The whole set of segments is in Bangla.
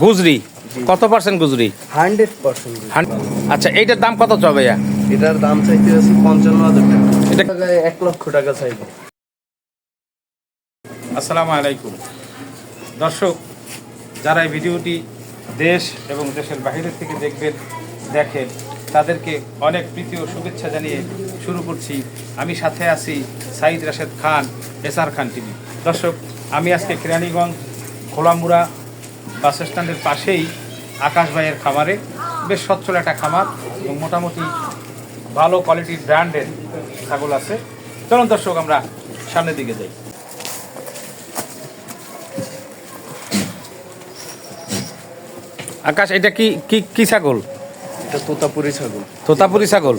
গুজরি কত পার্সেন্ট গুজরি? 100%। আচ্ছা এইটার দাম কত চাও ভাইয়া? এটার দাম চাইতে আছে 55,000 টাকা। এটা 1 লক্ষ টাকা চাইবো। আসসালামু আলাইকুম দর্শক, যারা এই ভিডিওটি দেশ এবং দেশের বাইরে থেকে দেখেন তাদেরকে অনেক প্রীতি ও শুভেচ্ছা জানিয়ে শুরু করছি। আমি সাথে আছি সাইদ রাশেদ খান, এসআর খান টিভি। দর্শক, আমি আজকে কেরানীগঞ্জ খোলামুড়া বাস স্ট্যান্ডের পাশেই আকাশ ভাইয়ের খামারে, বেশ সচ্ছল একটা খামার এবং মোটামুটি ভালো কোয়ালিটির ব্র্যান্ডের ছাগল আছে। চলুন দর্শক আমরা সামনের দিকে যাই। আকাশ, এটা কি কি কি ছাগল? এটা তোতাপুরি ছাগল। তোতাপুরি ছাগল,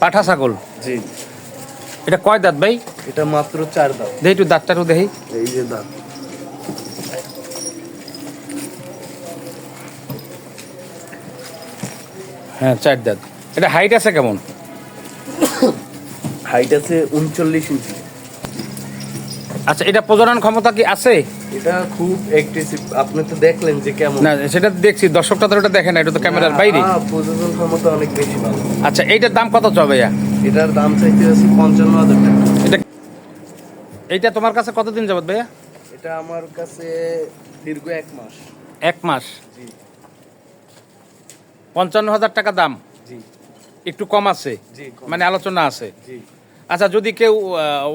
পাঠা ছাগল। জি। এটা কয় দাঁত ভাই? এটা মাত্র 4 দাঁত। দেখি একটু দাঁতটা একটু দেখি। এই যে দাঁত। হ্যাঁ, 4 দাঁত। এটা হাইট আছে কেমন? হাইট আছে 39 ইঞ্চি। আচ্ছা, এটা প্রজনন ক্ষমতা কি আছে? এটা খুব অ্যাগ্রেসিভ। আপনি তো দেখলেন যে কেমন। না, সেটা দেখছি, দর্শকটা তো ওটা দেখে না, এটা তো ক্যামেরার বাইরে। হ্যাঁ, প্রজনন ক্ষমতা অনেক বেশি ভালো। আচ্ছা, এইটার দাম কত চাও ভাইয়া? এটার দাম চাইতে আছে 55,000 টাকা। এইটা তোমার কাছে কতদিন যাবত ভাইয়া? এটা আমার কাছে দীর্ঘ 1 মাস। 1 মাস। জি 55,000 টাকা দাম। জি একটু কম আছে, জি মানে আলোচনা আছে। জি আচ্ছা, যদি কেউ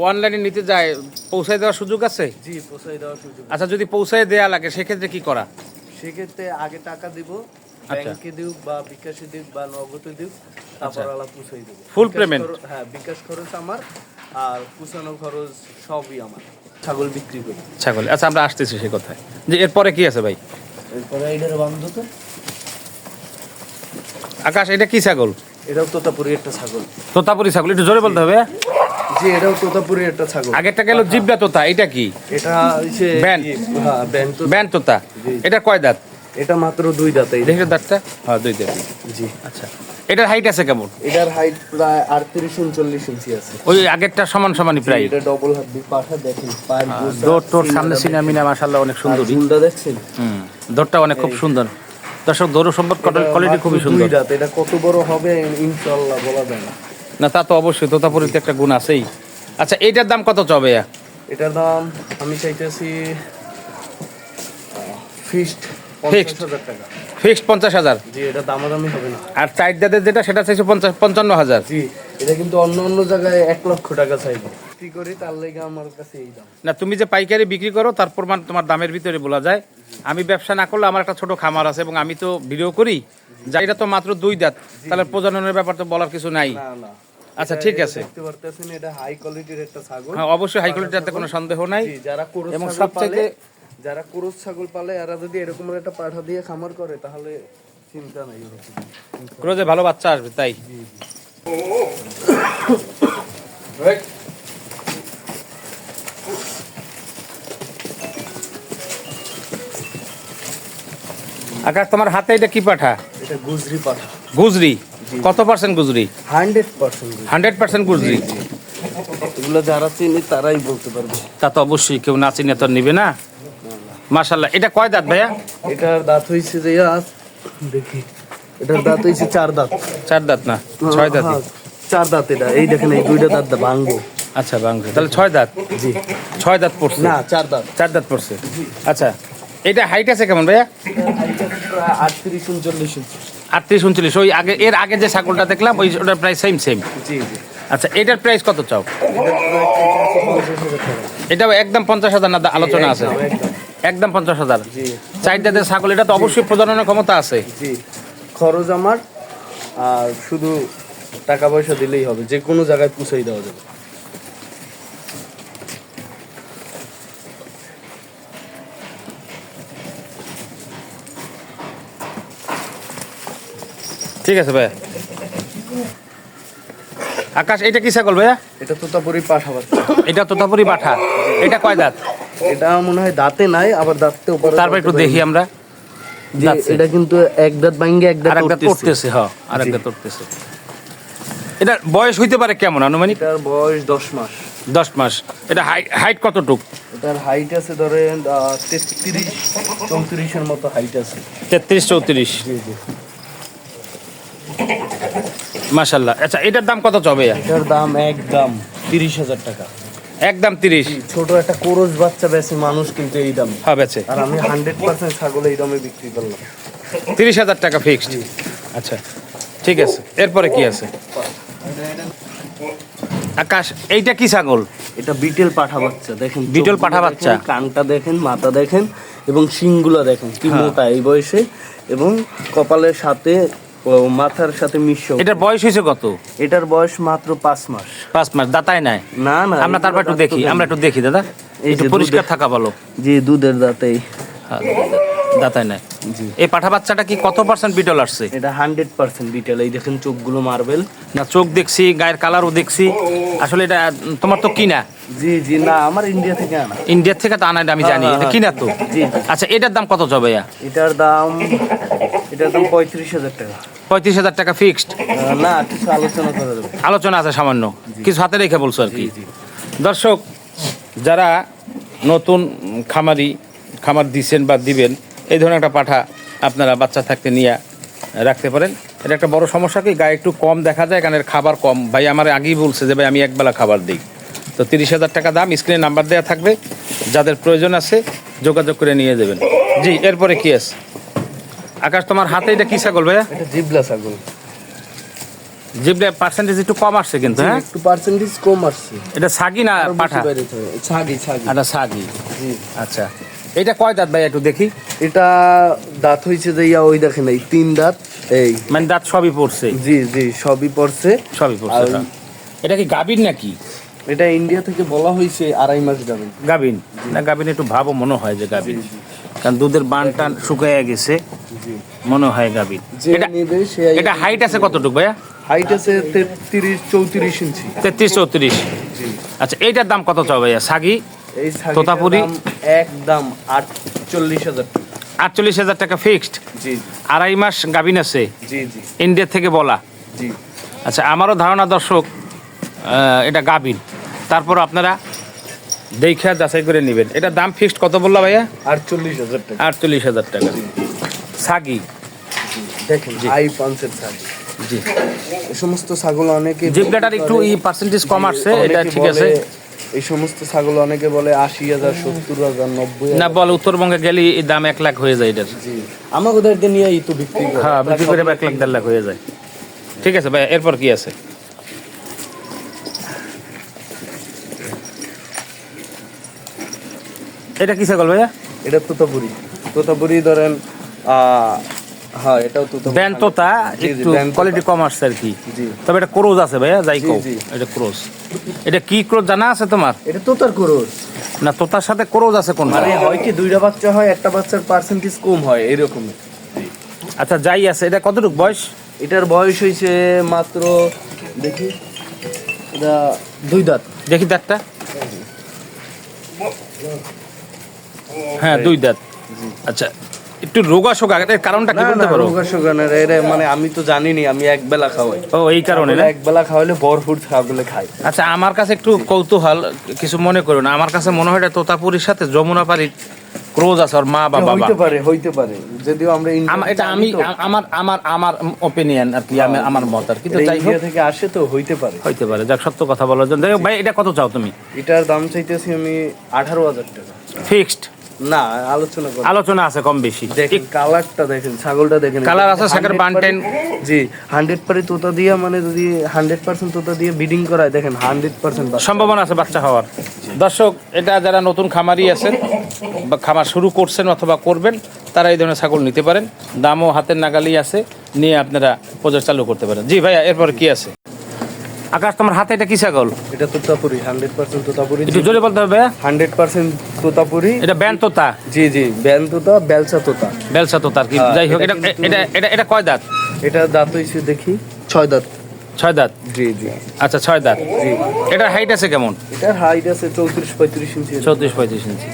অনলাইনে নিতে যায়, পৌঁছায় দেওয়ার সুযোগ আছে? জি পৌঁছাই দেওয়ার সুযোগ। আচ্ছা, যদি পৌঁছায় দেয়া লাগে সেক্ষেত্রে কি করা? সেক্ষেত্রে আগে টাকা দিব, আচ্ছা। ব্যাংকে দিও বা বিকাশে দিও বা নগদে দিও, তারপর আলা পৌঁছাই দেব। Full payment? হ্যাঁ, বিকাশ খরচ আমার আর পৌঁছানো খরচ সবই আমার। ছাগল বিক্রি করি। ছাগল। আচ্ছা, আমরা আসতেছি সে কথায়, যে এরপরে কি আছে ভাই? এরপরে এটার বন্ধ তো। আকাশ, এটা কি ছাগল? এটাও তোতাপুরি একটা ছাগল। তোতাপুরি ছাগল, একটু জোরে বলতে হবে। জি, এটাও তোতাপুরি একটা ছাগল। আগেরটা গেল জিবরা তোতা, এটা কি? এটা হইছে ব্যান্ড। হ্যাঁ, ব্যান্ড তো। ব্যান্ড তোতা। জি। এটা কয় দাঁত? এটা মাত্র 2 দাঁত। এই দেখি দাঁতটা। হ্যাঁ, 2 দাঁত। জি। আচ্ছা, এটার হাইট আছে কেমন? এটার হাইট প্রায় 38-39 ইঞ্চি আছে। ওই আগেরটা সমান সমানই প্রায়। এটা ডবল হাত দিয়ে পাঠা দেখেন, পায়ের গোছা, দৌড় টোর সামনে সিনাটা সিনা মিনা মাশাআল্লাহ অনেক আর সুন্দরী। ঝুলটা দেখছেন? দৌড়টা অনেক খুব সুন্দর। দর্শক, দৌড় সম্পর্ক কোয়ালিটি খুবই মাত্র সুন্দর। 2 দাঁত। এটা কত বড় হবে ইনশাআল্লাহ বলা যায় না। না, তা তো অবশ্যই, তোতাপুরিতে একটা গুণ আছেই। আচ্ছা, এইটার দাম কত চাবে? এটার দাম আমি চাইতেছি ফিক্সড Fixed? 50,000 টাকা। ফিক্সড 50,000। জি, এটা দামাদামি হবে না। আর 4 দাঁতের যেটা, সেটা চাইছে 55,000। জি, এটা কিন্তু অন্য অন্য জায়গায় 1 লক্ষ টাকা চাইবো। কি করি তার লাগি আমার কাছে এই দাম। না, তুমি যে পাইকারি বিক্রি করো তার প্রমাণ তোমার দামের ভিতরে বলা যায়। আমি ব্যবসা না করলে আমার একটা ছোট খামার আছে এবং আমি তো ভিডিও করি, যা এটা তো মাত্র 2 দাঁত, তাহলে প্রজননের ব্যাপার তো বলার কিছু নাই। না না। আচ্ছা, ঠিক আছে। দেখতে পারতেছেন এটা হাই কোয়ালিটির একটা ছাগল। হ্যাঁ, অবশ্যই হাই কোয়ালিটিতে কোনো সন্দেহ নাই। জি, যারা ক্রস এবং ছাগল সবচাইতে পালে, যারা ক্রস ছাগল পালে এরা যদি এরকম একটা পাঠা দিয়ে খামার করে তাহলে চিন্তা নাই ওরকম। ক্রোজে ভালো বাচ্চা আসবে তাই। আকাশ, তোমার হাতে এটা কি পাঠা? এটা গুজরি পাঠা। গুজরি কত পার্সেন্ট গুজরি? 100%। 100% গুজরি। এগুলো যারা চিনি তারাই বলতে পারবে। তা তো অবশ্যই, কেউ না চিনে তো নিবে না। মাশাআল্লাহ। এটা কয় দাঁত ভাইয়া? এটার দাঁত হইছে যে আজ দেখি, এটার দাঁত হইছে 4 দাঁত। 4 দাঁত না 6 দাঁত? হ্যাঁ, 4 দাঁত। এটা এই দেখেন, এই 2টা দাঁত ভাঙবো। আচ্ছা, বাংলা তাহলে 6 দাঁত। জি। 6 দাঁত পড়ছে না, 4 দাঁত। 4 দাঁত পড়ছে। আচ্ছা, এটা হাইট আছে কেমন ভাইয়া? প্রায় 38-39 ইঞ্চি। 38-39। ওই আগে, এর আগে যে ছাগলটা দেখলাম ওই ওটার প্রায় সেম। জি জি। আচ্ছা, এটার প্রাইস কত চাও? এটার প্রায় 50,000 টাকা। এটাও একদম 50,000 না আলোচনা আছে? একদম। একদম 50,000। জি 4 দাঁতের ছাগল, এটা তো অবশ্যই প্রজননের ক্ষমতা আছে। জি। খরচ আমার, আর শুধু টাকা পয়সা দিলেই হবে, যে কোনো জায়গায় পৌঁছাই দেওয়া যাবে। ঠিক আছে ভাইয়া। আকাশ, এটা কি ছাগল ভাইয়া? এটা তোতাপুরি পাঠা বাচ্চা। এটা তোতাপুরি পাঠা। এটা কয় দাঁত? এটা মনে হয় দাঁতে নাই, আবার দাঁতে উপরে। তারপর একটু দেখি আমরা। যে এটা কিন্তু 1 দাঁত ভাঙে 1 দাঁত আরেকটা উঠতেছে। হ্যাঁ, আরেকটা উঠতেছে। এটা বয়স হইতে পারে কেমন আনুমানিক? এটার বয়স 10 মাস। 10 মাস। এটা হাইট কতটুক? এটার হাইট আছে ধরেন 33-34-এর মতো হাইট আছে। 33-34। জি জি। মাশাআল্লাহ। আচ্ছা এটার দাম কত চবে? এটার দাম একদম 30,000 টাকা। একদম 30? ছোট একটা কোরস বাচ্চা বেশি মানুষ কিন্তু এই দাম হ্যাঁ বেচে। আর আমি 100% ছাগল এই দামে বিক্রি করলাম। 30,000 টাকা ফিক্সড। আচ্ছা ঠিক আছে, এরপরে কি আছে? আকাশ এইটা কি ছাগল? এটা বিটেল পাঠা বাচ্চা, দেখেন বিটল চোখগুলো পাঠা বাচ্চা। দেখেন, কানটা দেখেন, মাথা দেখেন এবং শিংগুলো দেখেন কি হ্যাঁ। মোটা এই বয়সে, এবং কপালের সাথে ও মাথার সাথে মিশ্র। এটার বয়স হয়েছে কত? এটার বয়স মাত্র 5 মাস। 5 মাস। দাতায় নাই? না না, আমরা তারপর একটু দেখি, আমরা একটু দেখি দাদা, এই একটু যে পরিষ্কার দুধের- থাকা ভালো। জি দুধের দাঁতেই। হ্যাঁ, দাতায় নাই। জি এই পাঠা বাচ্চাটা কি কত পার্সেন্ট বিটল আসছে? এটা 100% বিটেল। এই দেখেন চোখগুলো মার্বেল। না চোখ দেখছি, গায়ের কালারও দেখছি। আসলে এটা তোমার তো কিনা? জি জি, না আমার ইন্ডিয়া থেকে আনা। ইন্ডিয়ার থেকে তো আনা, এটা আমি জানি। হ্যাঁ, এটা হ্যাঁ। কিনা তো? জি। আচ্ছা এটার দাম কত যাবে? এটার দাম 35,000 টাকা। 35,000 টাকা ফিক্সড? না কিছু আলোচনা করে দেবো। আলোচনা আছে সামান্য, কিছু হাতে রেখে বলছো আর কি। জি। দর্শক যারা নতুন খামার দিচ্ছেন বা দিবেন, এই ধরনের একটা পাঠা আপনারা বাচ্চা থাকতে নিয়ে রাখতে পারেন। এটা একটা বড় সমস্যা কি, গায়ে একটু কম দেখা যায়, কারণ এর খাবার কম। ভাই আমার আগেই বলছে যে ভাই আমি একবেলা খাবার দিই। তো 30,000 টাকা দাম, স্ক্রিনে নাম্বার দেওয়া থাকবে, যাদের প্রয়োজন আছে যোগাযোগ করে নিয়ে যাবেন। জি এরপরে কি আছে? আকাশ তোমার হাতে এটা কি ছাগল ভাইয়া? এটা জিবলা ছাগল। জিবলে পার্সেন্টেজ একটু কম আসছে কিন্তু, হ্যাঁ একটু পার্সেন্টেজ কম আসছে। এটা সাগি না আরো বেশি পাঠা? বাইরেতে হবে। ছাগি ছাগি। এটা সাগি। জি। আচ্ছা এটা কয় দাঁত ভাই একটু দেখি? এটা দাঁত হইছে যে ওই দেখেন এই 3 দাঁত এই। মানে দাঁত সবই পড়ছে? জি জি সবই পড়ছে। সবই পড়ছে। আর- হ্যাঁ। এটা কি গাবিন নাকি? এটা ইন্ডিয়া থেকে বলা হয়েছে 2.5 মাস যাবে। গাবিন না? গাবিন একটু ভাবও মনে হয় যে গাবিন, কারণ দুধের বান টান শুকিয়ে গেছে, জি। মনে হয় গাবিন। যে এটা নেবে সে এটা হাইট আছে কতটুকু ভাইয়া? হাইট আছে 33-34 ইঞ্চি। 33-34। জি। আচ্ছা এইটার দাম কত চাও ভাইয়া? সাগি এই ছাগিটার তোতাপুরি? দাম একদম 48,000 টাকা। 48,000 টাকা ফিক্সড। জি 2.5 মাস গাবিন আছে, জি জি ইন্ডিয়া থেকে বলা। জি। আচ্ছা আমারও ধারণা দর্শক এটা গাবিন, তারপর আপনারা দেখা যাচাই করে নেবেন। এটা দাম ফিক্সড কত বললা ভাইয়া? 48,000 টাকা। 48,000 টাকা। সাগি দেখেন আই পাঁচের ছাগল। জি। এই সমস্ত ছাগল অনেকে জিবলাটার একটু ই পার্সেন্টেজ কম আসছে, এটা অনেকে ঠিক বলে- আছে। এই সমস্ত ছাগল অনেকে বলে 80,000, 70,000, 90,000। না বল উত্তরবঙ্গে গেলে এই দাম 1 লাখ হয়ে যায় এটার। জি আমাকে ওদেরকে নিয়েই তো বিক্রি করে। হ্যাঁ বিক্রি করে 1 লাখ 1.5 লাখ হয়ে যায়। ঠিক আছে ভাই, এরপর কি আছে? এটা কি ছাগল ভাইয়া? এটা তোতাপুরি ধরেন হ্যাঁ এটাও তোতাপুরি। ব্যান তোতা জি, জি, একটু ব্যান তোতা। কোয়ালিটি কম আসছে আর কি। জি তবে এটা ক্রোজ আছে ভাইয়া, যাই জি, কও। জি। এটা ক্রোজ। এটা কি ক্রোজ জানা আছে তোমার? এটা তোতার কোরস। না তোতার সাথে ক্রোজ আছে কোনটা? মানে হয় কি দুইটা বাচ্চা হয়, একটা বাচ্চার পার্সেন্টেজ কম হয় এরকম। আচ্ছা যাই আছে, এটা কতটুকু বয়স? এটার বয়স হয়েছে মাত্র দেখি এটা 2 দাঁত। দেখি দাঁতটা। হ্যাঁ 2 দাঁত। আচ্ছা একটু রোগা শোকা, এর কারণটা কি না বলতে না পারো? রোগা শোগানের এর মানে আমি তো জানিনি, আমি এক বেলা খাওয়াই। ও এই কারণে না? এক বেলা খাওয়াইলে ভরপুর ছাগলে খাই। আচ্ছা আমার কাছে একটু কৌতূহল, কিছু মনে করো না, আমার কাছে মনে হয় এটা তোতাপুরীর সাথে যমুনা পাড়ির ক্রোজ আছে, ওর মা বা বাবা। হইতে পারে যদিও আমরা এটা আমি আমার ওপিনিয়ন আর কি, আমার মত আর কি। তো যাই হোক ইন্ডিয়া থেকে আসে তো হইতে পারে। হইতে পারে, যাক সত্য কথা বলার জন্য। যাই হোক ভাই এটা কত চাও তুমি? এটার দাম চাইতেছি আমি 18,000 টাকা। ফিক্সড? না আলোচনা করি। আলোচনা আছে কম বেশি। দেখেন কালারটা দেখেন, ছাগলটা দেখেন। কালার আছে, শাকের বানটেন। জি 100 পারে তোতা দিয়া, মানে যদি 100% তোতা দিয়ে ব্রিডিং করায় দেখেন 100% সম্ভাবনা আছে বাচ্চা হওয়ার। দর্শক এটা যারা নতুন খামারি আছেন বা খামার শুরু করছেন অথবা করবেন, তারা এই ধরনের ছাগল নিতে পারেন। দামও হাতের নাগালেই আছে, নিয়ে আপনারা প্রচার চালু করতে পারেন। জি ভাইয়া এরপর কি আছে? আকাশ তোমার হাতে এটা কি ছাগল? এটা তোতাপুরি 100% তোতাপুরি। একটু জোরে বলতে হবে ভাইয়া। 100% তোতাপুরি। এটা ব্যান তোতা? জি জি ব্যান তোতা, বেলসা তোতা। বেলসা তোতা আর কি। হ্যাঁ, যাই হোক এটা এটা কিন্তু- এটা এটা এটা কয় দাঁত? এটা দাঁত হইছে দেখি 6 দাঁত। 6 দাঁত। জি জি আচ্ছা 6 দাঁত। জি। এটার হাইট আছে কেমন? এটার হাইট আছে 34-35 ইঞ্চি। 34-35 ইঞ্চি।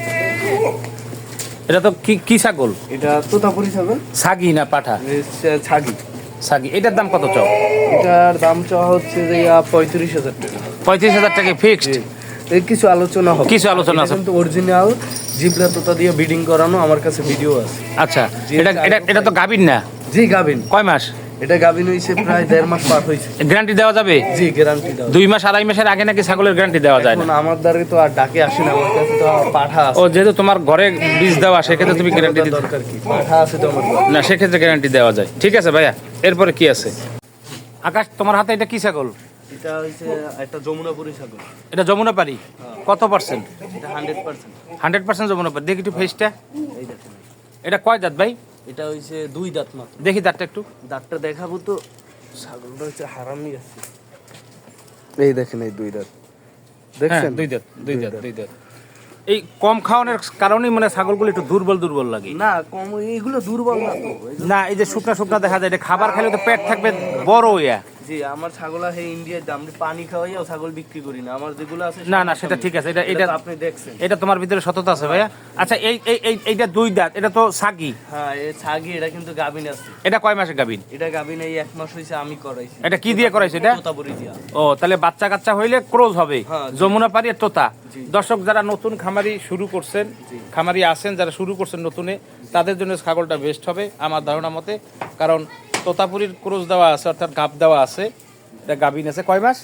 এটা তো কি ছাগল? এটা তোতাপুরি ছাগল। সাগি না পাঠা? ছাগি। সাগি। এটার দাম কত চাও? এটার দাম চাওয়া হচ্ছে যে 35,000 টাকা। 35,000 টাকা ফিক্সড? জি। এই কিছু আলোচনা হবে, কিছু আলোচনা আছে। কিন্তু অরিজিনাল জিবলা তোতা দিয়ে ব্রিডিং করানো, আমার কাছে ভিডিও আছে। আচ্ছা, এটা এটা এটা তো গাভীর না? জি গাবিন। কয় মাস? এটা গাবিন হইছে প্রায় 1.5 মাস পার হইছে। গ্যারান্টি দেওয়া যাবে? জি গ্যারান্টি দাও। 2 মাস 2.5 মাসের আগে নাকি ছাগলের গ্যারান্টি দেওয়া যায় না? এখন আমার দ্বারে তো আর ডাকে আসে না, আমার কাছে তো পাঠা আছে। ও যেহেতু তোমার ঘরে বীজ দেওয়া, সেক্ষেত্রে তুমি গ্যারান্টি দিতে দরকার কি, পাঠা আছে তো আমার ঘরে। না, সেক্ষেত্রে গ্যারান্টি দেওয়া যায়। ঠিক আছে ভাইয়া, এরপরে কি আছে? আকাশ, তোমার হাতে এটা কি ছাগল? এটা হইছে একটা যমুনাপুরি ছাগল। এটা যমুনাপাড়ি? কত পার্সেন্ট? এটা 100%। 100% যমুনাপাড়ি। দেখি একটু ফেসটা। এই দেখেন, এটা কয় দাঁত ভাই? এটা হইছে 2 দাঁত মাত্র। দেখি দাঁতটা একটু। দাঁতটা দেখাবো তো। ছাগলটা হচ্ছে হারামি আছে। এই দেখেন এই 2 দাঁত হ্যাঁ, দেখছেন? 2 দাঁত, 2 দাঁত, 2 দাঁত। এই কম খাওয়ানোর কারণেই মানে ছাগলগুলো একটু দুর্বল দুর্বল লাগে। না কম, এইগুলো দুর্বল না তো। না, এই যে শুকনা শুকনা দেখা যায়, এটা খাবার খেলে তো পেট থাকবে বড় ইয়া। জি আমার ছাগল আছে ইন্ডিয়ার দাম, পানি খাওয়াইও ছাগল বিক্রি করি না। আমার যেগুলো আছে না না, সেটা ঠিক আছে। এটা এটা তো আপনি দেখছেন। এটা তোমার ভিতরে সততা আছে ভাইয়া। আচ্ছা, এই এই এই এইটা 2 দাঁত, এটা তো সাগি। হ্যাঁ এই ছাগি, এটা কিন্তু গাবিন আছে। এটা কয় মাসে গাবিন? এটা গাবিন এই 1 মাস হইছে আমি করাইছি। এটা কি দিয়ে করাইছে এটা? তোতাপুরি দিয়া। ও, তাহলে বাচ্চা কাচ্চা হইলে ক্রোজ হবে। হ্যাঁ, যমুনাপাড়ি আর তোতা। জি। দর্শক যারা নতুন খামারি শুরু করছেন, খামারি আছেন যারা শুরু করছেন নতুনে, তাদের জন্য ছাগলটা বেস্ট হবে আমার ধারণা মতে। কারণ তোতাপুরির ক্রোজ দেওয়া আছে, অর্থাৎ গাব দেওয়া আছে। এটা গাবিন আছে কয় মাস?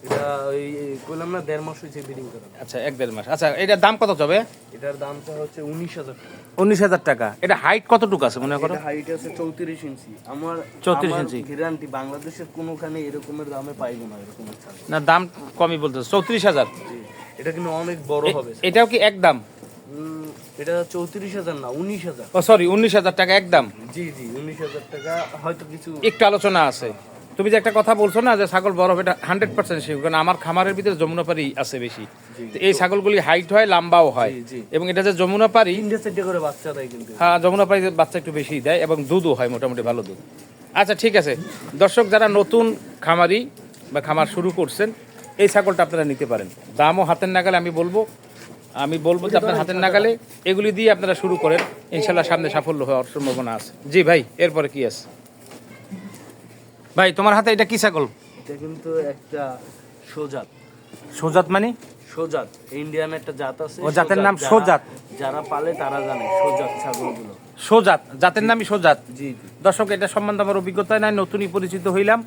এটা ওই কইলাম না 1.5 মাস হইছে ব্রিডিং করা। আচ্ছা, 1-1.5 মাস। আচ্ছা, এটার দাম কত যাবে? এটার দামটা হচ্ছে 19,000 টাকা। 19,000 টাকা। এটা হাইট কতটুকু আছে মনে করো? এটা হাইট আছে 34 ইঞ্চি। আমার 34 ইঞ্চি। গ্যারান্টি বাংলাদেশের কোনোখানে এরকমের দামে পাইবো না এরকমের ছাগল। না, দাম কমই বলতেছে 34,000। জি এটা কিন্তু অনেক বড় হবে। এটাও কি একদম? এটা 34,000 না 19,000। ও সরি, 19,000 টাকা একদম। জি জি 19,000 টাকা। হয়তো কিছু একটু আলোচনা আছে। তুমি যে একটা কথা বলছো না যে ছাগল বড় হবে, এটা 100% শিওর। কারণ আমার খামারের ভিতরে যমুনাপাড়ি আছে বেশি। তো এই ছাগলগুলি হাইট হয়, লম্বাও হয়। জি, জি। এবং এটা যে যমুনাপাড়ি, 3-4 করে বাচ্চা দেয় কিন্তু। হ্যাঁ, যমুনাপাড়ি বাচ্চা একটু বেশি দেয় এবং দুধও হয় মোটামুটি ভালো দুধ। আচ্ছা ঠিক আছে, দর্শক যারা নতুন খামারি বা খামার শুরু করছেন, এই ছাগলটা আপনারা নিতে পারেন। দামও হাতের নাগালে। আমি বলবো যে আপনার হাতের নাগালে এগুলি দিয়ে আপনারা শুরু করেন, ইনশাল্লাহ সামনে সাফল্য হওয়ার সম্ভাবনা আছে। জি ভাই, এরপরে কি আছে ভাই তোমার হাতে? এটা কি ছাগল? এটা কিন্তু একটা সোজাত। সোজাত মানে? সোজাত ইন্ডিয়ান একটা জাত আছে। ও, জাতের নাম যারা- সোজাত? যারা পালে তারা জানে সোজাত ছাগলগুলো। সোজাত, জাতের নামই সোজাত। জি জি। দর্শক, এটা সম্বন্ধে আমার অভিজ্ঞতা নাই, নতুনই পরিচিত হইলাম।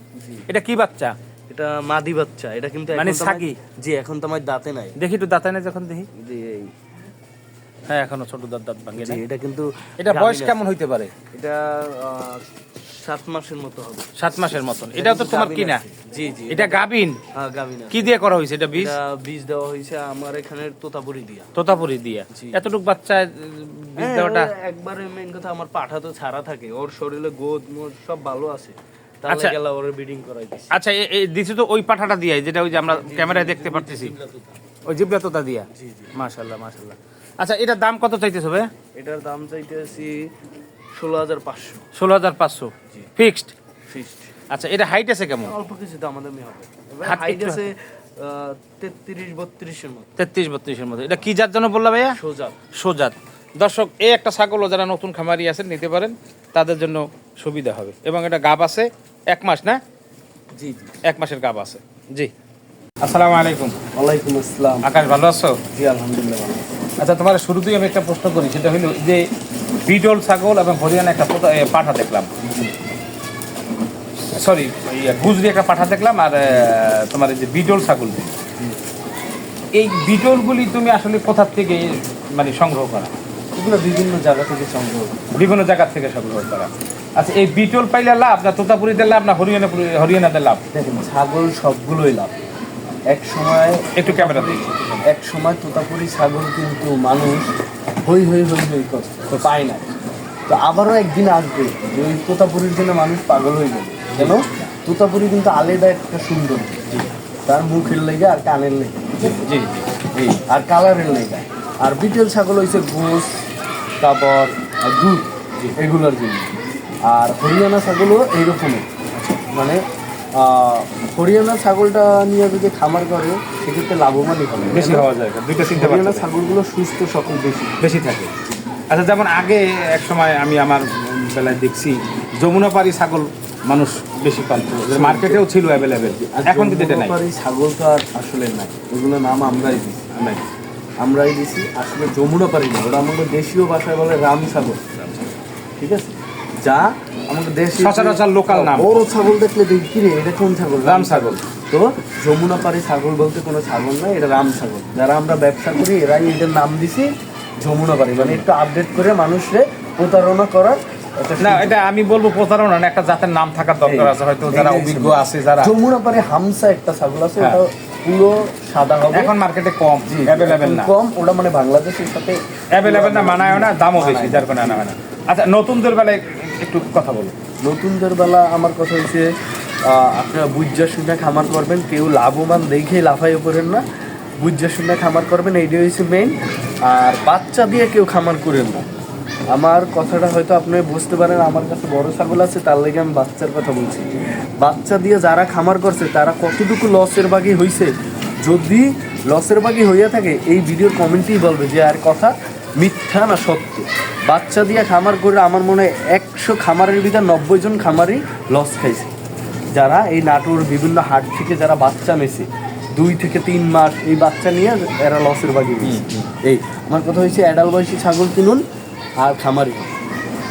এটা কি বাচ্চা? এটা মাদি বাচ্চা। এটা কিন্তু মানে এখন তো ছাগি? আমার- জি এখন তো আমার দাঁতে নাই। দেখি একটু দাঁতায় না যখন দেখি। জি এই হ্যাঁ, এখনো ছোট দাঁত ভাঙে জি না। এটা কিন্তু এটা গাভীর বয়স আছে। কেমন হইতে পারে? এটা 7 মাসের মতো হবে। 7 মাসের মতন। এটাও তো তোমার গাভীর কিনা? আছে। জি জি এটা গাবিন? হ্যাঁ গাভিন আছে। কি দিয়ে করা হয়েছে এটা বীজ? এটা বীজ দেওয়া হয়েছে আমার এখানের তোতাপুরি দিয়া। তোতাপুরি দিয়া? জি। এতটুক বাচ্চা বীজ দেওয়াটা? একবারে মেইন কথা আমার পাঠা তো ছাড়া থাকে, ওর শরীরে গোদ মোদ সব ভালো আছে। তাহলে আচ্ছা। গেলা ওর ব্রিডিং করাই দিছি। আচ্ছা, দিছে তো ওই পাঠাটা দিয়ে, যেটা ওই যে আমরা ক্যামেরায় দেখতে পারতেছি, ওই জিবলা তোতা দিয়া? জি জি। মাশাআল্লাহ মাশাআল্লাহ। আচ্ছা, এটার দাম কত চাইতেছ ভাই? এটার দাম চাইতেছি 16,500 16,500 জি। ফিক্সড? ফিক্সড। আচ্ছা, এটা হাইট আছে কেমন? অল্প কিছু দামাদামি হবে। হাত হাইট একটু- আছে 33-32 এর মতো। 33-32 মতো। এটা কি জাত জন্য বললা ভাইয়া? সোজা। সোজাত। দর্শক, এই একটা ছাগলও যারা নতুন খামারি আছেন নিতে পারেন, তাদের জন্য সুবিধা হবে। এবং এটা গাব আছে 1 মাস না? জি জি। 1 মাসের গাব আছে। জি। আসসালামু আলাইকুম। ওয়ালাইকুম আসসালাম। আকাশ, ভালো আছো? জি আলহামদুলিল্লাহ ভালো। আচ্ছা, তোমার শুরুতেই আমি একটা প্রশ্ন করি, সেটা হলো যে বিটল ছাগল এবং হরিয়ানা একটা পাঠা দেখলাম, সরি গুজরি একটা পাঠা দেখলাম, আর তোমার এই যে বিটল ছাগল, এই বিটলগুলি তুমি আসলে কোথা থেকে মানে সংগ্রহ করা? এগুলো বিভিন্ন জায়গা থেকে সংগ্রহ। বিভিন্ন জায়গা থেকে সংগ্রহ করা। আচ্ছা, এই বিটল পাইলে লাভ না তোতাপুরিতে লাভ না হরিয়ানাতে লাভ? দেখেন ছাগল সবগুলোই লাভ। এক সময় একটু ক্যামেরা দিই। এক সময় তোতাপুরি ছাগল কিন্তু মানুষ হই হই হই হই করছে, তো পায় না। তো আবারও একদিন আসবে যে ওই তোতাপুরির জন্য মানুষ পাগল হয়ে যাবে। কেন? তোতাপুরি কিন্তু আলাদা একটা সুন্দর, তার মুখের লেগে আর কানের লেগে, জি জি, আর কালারের লেগে। আর বিটেল ছাগল হয়েছে গোস, তারপর দুধ, এগুলোর জন্য। আর হরিয়ানা ছাগলও এইরকমই, মানে হরিয়ানা ছাগলটা নিয়ে যদি খামার করে সেক্ষেত্রে লাভবানই হবে, বেশি হওয়া যায়, দুইটা চিন্তা হরিয়ানা পাচ্ছি ছাগলগুলো সুস্থ সকল বেশি বেশি থাকে। আচ্ছা, যেমন আগে এক সময় আমি আমার বেলায় দেখছি যমুনাপাড়ি ছাগল মানুষ বেশি পালত, মার্কেটেও ছিল অ্যাভেলেবেল, এখন কিন্তু এটা নাই। ছাগল তো আর আসলে নাই, এগুলো নাম আমরাই দিচ্ছি। নাই, আমরাই দিছি। আসলে যমুনা পারি না, ওটা আমাদের দেশীয় ভাষায় বলে রামসাগর, ঠিক আছে? যা আমাদের দেশে সচরাচর লোকাল নাম। বড় ছাগল দেখলে দেখি কি রে এটা কোন ছাগল? রামসাগর। তো যমুনা পারি ছাগল বলতে কোনো ছাগল না, এটা রামসাগর। যারা আমরা ব্যবসা করি এরাই এটার নাম দিছি যমুনা পারি, মানে একটু আপডেট করে মানুষরে প্রতারণা করার একটা না, এটা আমি বলবো প্রতারণা না, একটা জাতের নাম থাকার দরকার আছে, হয়তো যারা অভিজ্ঞ আছে যারা। যমুনা পারে হামসা একটা ছাগল আছে, হ্যাঁ। ওটা পুরো সাদা হবে, এখন মার্কেটে কম, অ্যাভেলেবেল না। কম, ওটা মানে বাংলাদেশের সাথে অ্যাভেলেবেল না, মানায় না, দামও বেশি, মানায় না। যার কারণে আনা হয় না। আচ্ছা, নতুনদের বেলায় একটু কথা বলো। নতুনদের বেলা আমার কথা হচ্ছে আপনারা বুঝা শুনে খামার করবেন, কেউ লাভবান দেখে লাফাইয়ে পড়েন না, বুঝা শুনে খামার করবেন, এইটাই হচ্ছে মেইন। আর বাচ্চা দিয়ে কেউ খামার করেন না। আমার কথাটা হয়তো আপনি বুঝতে পারেন, আমার কাছে বড় ছাগল আছে তার লেগে আমি বাচ্চার কথা বলছি। বাচ্চা দিয়ে যারা খামার করছে তারা কতটুকু লসের বাগি হয়েছে, যদি লসের বাগি হইয়া থাকে এই ভিডিওর কমেন্টেই বলবে যে আর কথা মিথ্যা না সত্য। বাচ্চা দিয়ে খামার করে আমার মনে হয় 100 খামারের ভিতর 90 জন খামারই লস খাইছে। যারা এই নাটোর বিভিন্ন হাট থেকে যারা বাচ্চা নিয়েছে 2 থেকে 3 মাস এই বাচ্চা নিয়ে এরা লসের বাগি হয়েছে। এই আমার কথা হচ্ছে অ্যাডাল বয়সী ছাগল কিনুন আর খামারি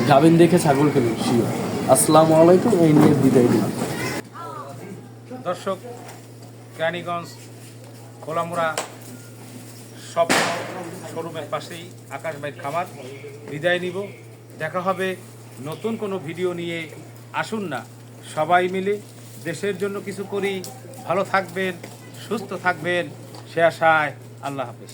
যাবেন দেখে ছাগল কিনুন, শিওর। আসসালামু আলাইকুম, এই নিয়ে বিদায় দিলাম। দর্শক, কেরানীগঞ্জ খোলামুড়া স্বপ্ন শোরুমের পাশেই আকাশ ভাই খামার। বিদায় নিব, দেখা হবে নতুন কোনো ভিডিও নিয়ে। আসুন না সবাই মিলে দেশের জন্য কিছু করি। ভালো থাকবেন, সুস্থ থাকবেন, সে আশায়। আল্লাহ হাফেজ।